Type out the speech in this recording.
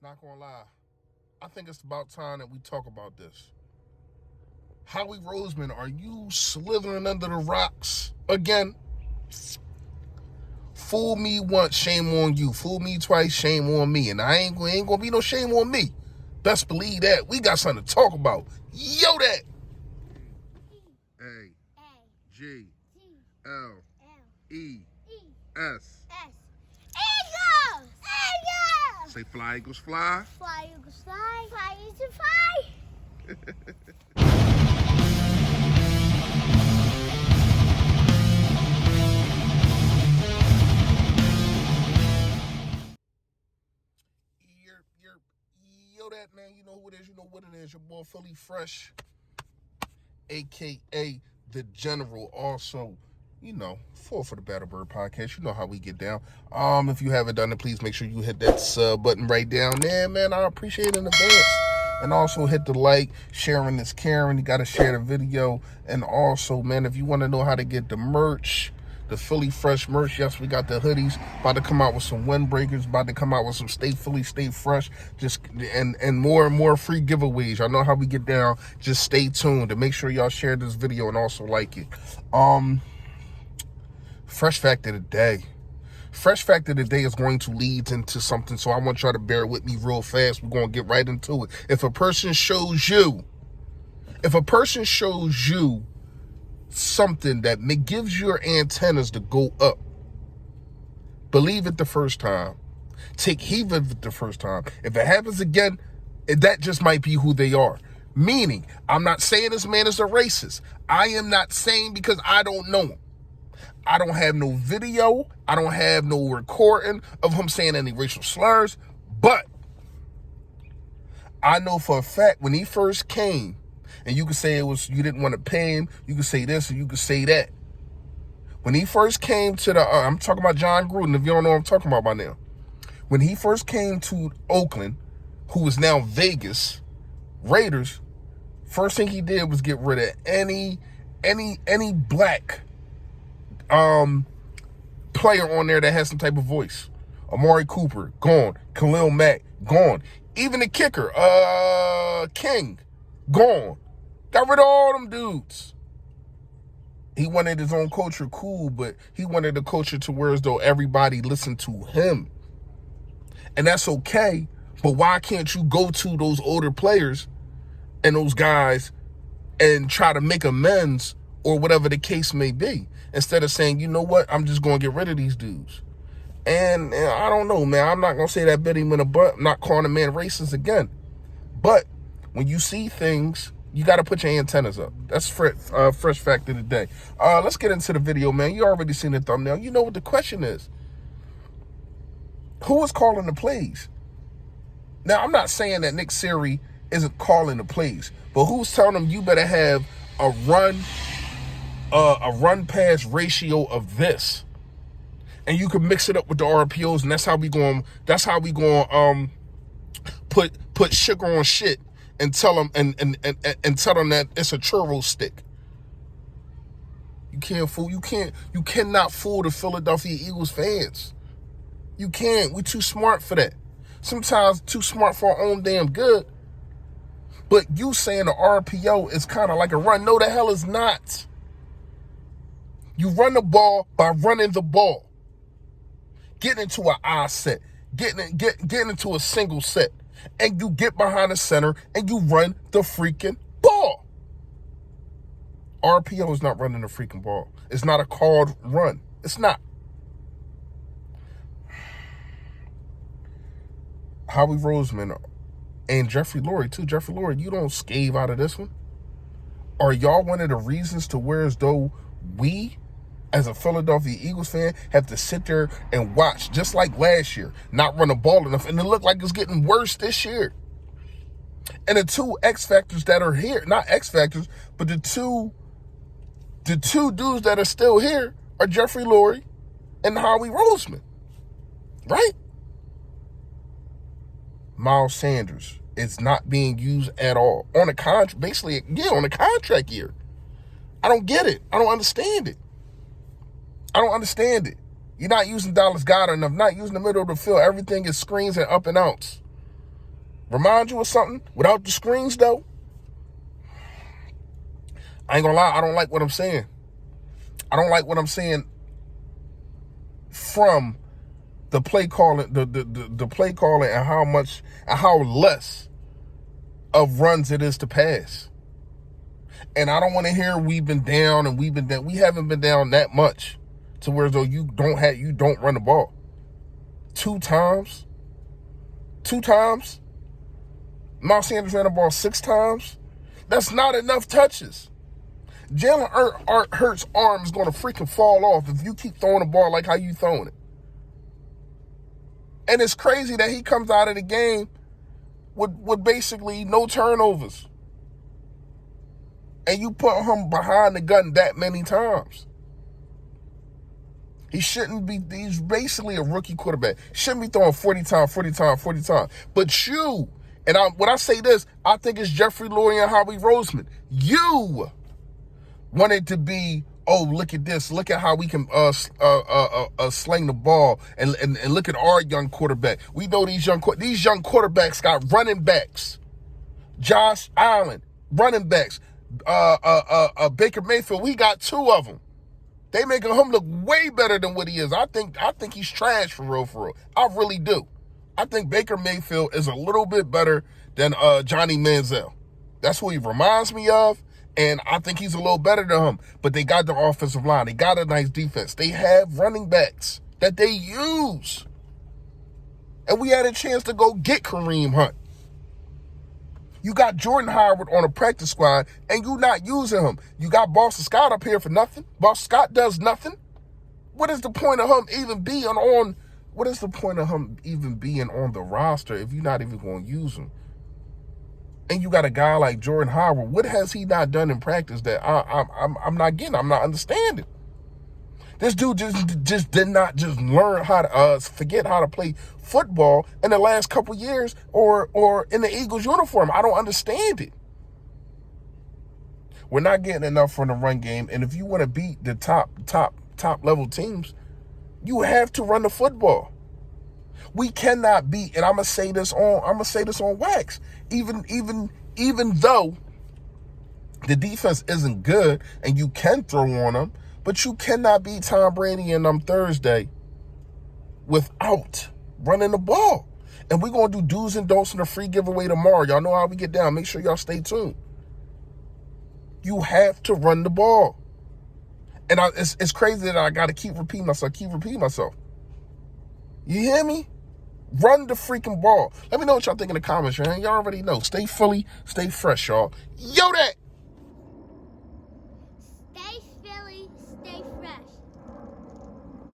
Not gonna lie, I think it's about time that we talk about this. Howie Roseman, are you slithering under the rocks again? Fool me once, shame on you. Fool me twice, shame on me. And I ain't gonna be no shame on me. Best believe that. We got something to talk about. Yo, that. A G L E S. Eagles! Eagles! Say fly, Eagles, fly. Fly, Eagles, fly. Fly, Eagles, fly. Yo, that, man, you know who it is, you know what it is. Your boy Philly Fresh, a.k.a. The General. Also, you know, Fall for the Battle Bird podcast. You know how we get down. If you haven't done it, please make sure you hit that sub button right down there, man. I appreciate it in advance. And also hit the like. Sharing is caring. You got to share the video. And also, man, if you want to know how to get the merch, the Philly Fresh merch, yes, we got the hoodies. About to come out with some windbreakers. About to come out with some Stay Philly, Stay Fresh. Just and more free giveaways. Y'all know how we get down. Just stay tuned and make sure y'all share this video and also like it. Fresh fact of the day. Fresh fact of the day is going to lead into something, so I want y'all to bear with me real fast. We're going to get right into it. If a person shows you something that gives your antennas to go up, believe it the first time. Take heed of it the first time. If it happens again, that just might be who they are. Meaning, I'm not saying this man is a racist. I am not saying because I don't know him. I don't have no video. I don't have no recording of him saying any racial slurs. But I know for a fact when he first came, and you could say it was you didn't want to pay him. You could say this or you could say that. When he first came to the, I'm talking about John Gruden, if you don't know what I'm talking about by now. When he first came to Oakland, who is now Vegas, Raiders, first thing he did was get rid of any black player on there that has some type of voice. Amari Cooper, gone. Khalil Mack, gone. Even the kicker, King, gone. Got rid of all them dudes. He wanted his own culture, cool, but he wanted the culture to where as though everybody listened to him. And that's okay, but why can't you go to those older players and those guys and try to make amends or whatever the case may be, instead of saying, you know what, I'm just going to get rid of these dudes. And I don't know, man. I'm not going to say that bit him in a butt. I'm not calling a man racist again. But when you see things, you got to put your antennas up. That's fresh fact of the day. Let's get into the video, man. You already seen the thumbnail. You know what the question is. Who is calling the plays? Now, I'm not saying that Nick Siri isn't calling the plays, but who's telling them you better have a run pass ratio of this, and you can mix it up with the RPOs, and that's how we going put sugar on shit and tell them and tell them that it's a churro stick. You cannot fool the Philadelphia Eagles fans. You can't. We too smart for that. Sometimes too smart for our own damn good. But you saying the RPO is kind of like a run. No, the hell is not. You run the ball by running the ball. Getting into an I set. Getting into a single set. And you get behind the center and you run the freaking ball. RPO is not running the freaking ball. It's not a called run. It's not. Howie Roseman and Jeffrey Lurie too. Jeffrey Lurie, you don't scave out of this one. Are y'all one of the reasons to where as though we, as a Philadelphia Eagles fan, have to sit there and watch, just like last year, not run the ball enough, and it looked like it's getting worse this year? And the two X factors that are here, not X factors, but the two dudes that are still here are Jeffrey Lurie and Howie Roseman, right? Miles Sanders is not being used at all on a contract, basically, yeah, on a contract year. I don't get it. I don't understand it. You're not using Dallas Goedert enough, not using the middle of the field. Everything is screens and up and outs. Remind you of something without the screens, though? I ain't gonna lie, I don't like what I'm saying. I don't like what I'm saying from the play calling, the play calling, and how less of runs it is to pass. And I don't want to hear we've been down and we've been down. We haven't been down that much to where though you don't run the ball. Two times. Miles Sanders ran the ball 6 times. That's not enough touches. Jalen Hurts' arm is going to freaking fall off if you keep throwing the ball like how you throwing it. And it's crazy that he comes out of the game with basically no turnovers. And you put him behind the gun that many times. He's basically a rookie quarterback. Shouldn't be throwing 40 times. But you, and when I say this, I think it's Jeffrey Lurie and Howie Roseman. You wanted to be, oh, look at this. Look at how we can sling the ball and look at our young quarterback. We know these young quarterbacks got running backs. Josh Allen, running backs. Baker Mayfield, we got 2 of them. They making him look way better than what he is. I think he's trash for real. I really do. I think Baker Mayfield is a little bit better than Johnny Manziel. That's who he reminds me of, and I think he's a little better than him. But they got the offensive line. They got a nice defense. They have running backs that they use. And we had a chance to go get Kareem Hunt. You got Jordan Howard on a practice squad, and you not using him. You got Boston Scott up here for nothing. Boston Scott does nothing. What is the point of him even being on? What is the point of him even being on the roster if you're not even going to use him? And you got a guy like Jordan Howard. What has he not done in practice that I'm not getting? I'm not understanding. This dude just did not just learn how to forget how to play football in the last couple years or in the Eagles uniform. I don't understand it. We're not getting enough from the run game, and if you want to beat the top level teams, you have to run the football. We cannot beat, and I'm gonna say this on wax. Even though the defense isn't good and you can throw on them, but you cannot beat Tom Brady and them Thursday without running the ball. And we're going to do do's and don'ts in a free giveaway tomorrow. Y'all know how we get down. Make sure y'all stay tuned. You have to run the ball. And it's crazy that I got to keep repeating myself. You hear me? Run the freaking ball. Let me know what y'all think in the comments, man. Y'all already know. Stay Philly, stay fresh, y'all. Yo, that. Stay Philly, stay fresh.